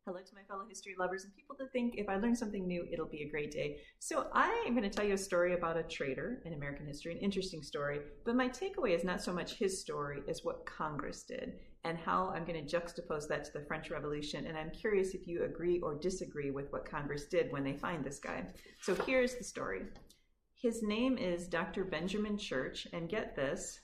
Hello to my fellow history lovers and people that think if I learn something new, it'll be a great day. So, I am going to tell you a story about a traitor in American history, an interesting story. But my takeaway is not so much his story as what Congress did and how I'm going to juxtapose that to the French Revolution. And I'm curious if you agree or disagree with what Congress did when they find this guy. So, here's the story. His name is Dr. Benjamin Church, and get this,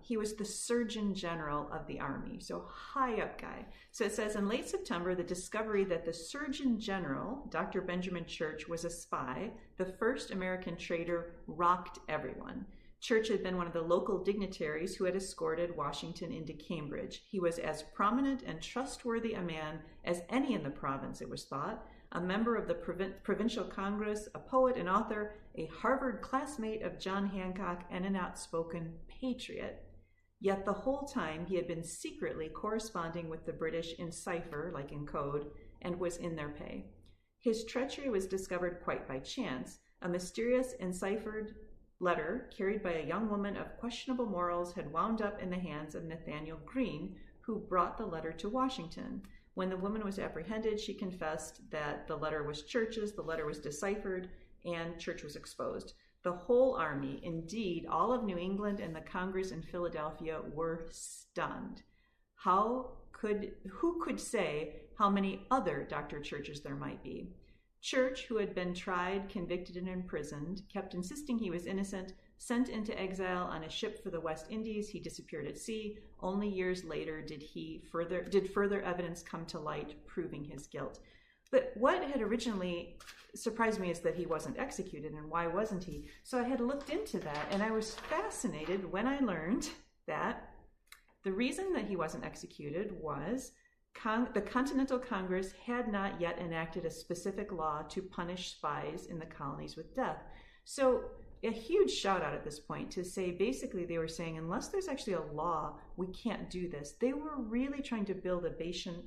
he was the Surgeon General of the Army, so high up guy. So it says in late September, the discovery that the Surgeon General, Dr. Benjamin Church, was a spy, the first American traitor, rocked everyone. Church had been one of the local dignitaries who had escorted Washington into Cambridge. He was as prominent and trustworthy a man as any in the province, it was thought, a member of the Provincial Congress, a poet and author, a Harvard classmate of John Hancock, and an outspoken patriot. Yet the whole time he had been secretly corresponding with the British in cipher, like in code, and was in their pay. His treachery was discovered quite by chance. A mysterious enciphered letter carried by a young woman of questionable morals had wound up in the hands of Nathaniel Greene, who brought the letter to Washington. When the woman was apprehended, she confessed that the letter was Church's, the letter was deciphered, and Church was exposed. The whole army, indeed all of New England and the Congress in Philadelphia, were stunned. Who could say how many other Dr. Churches there might be? Church, who had been tried, convicted, and imprisoned, kept insisting he was innocent. Sent into exile on a ship for the West Indies, he disappeared at sea. Only years later did further evidence come to light proving his guilt. But what had originally surprised me is that he wasn't executed, and why wasn't he? So I had looked into that, and I was fascinated when I learned that the reason that he wasn't executed was the Continental Congress had not yet enacted a specific law to punish spies in the colonies with death. So a huge shout out at this point to say basically they were saying unless there's actually a law, we can't do this. They were really trying to build a nation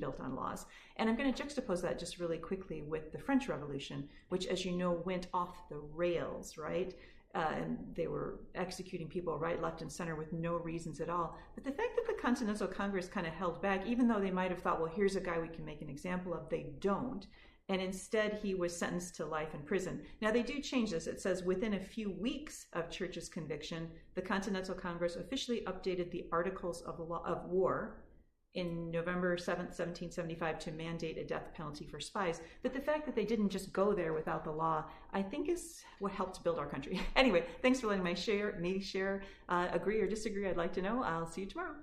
built on laws. And I'm going to juxtapose that just really quickly with the French Revolution, which, as you know, went off the rails, right? And they were executing people right, left, and center with no reasons at all. But the fact that the Continental Congress kind of held back, even though they might have thought, well, here's a guy we can make an example of, they don't. And instead, he was sentenced to life in prison. Now, they do change this. It says within a few weeks of Church's conviction, the Continental Congress officially updated the Articles of War in November 7th, 1775 to mandate a death penalty for spies. But the fact that they didn't just go there without the law, I think is what helped build our country. Anyway, thanks for letting me share. Agree or disagree, I'd like to know. I'll see you tomorrow.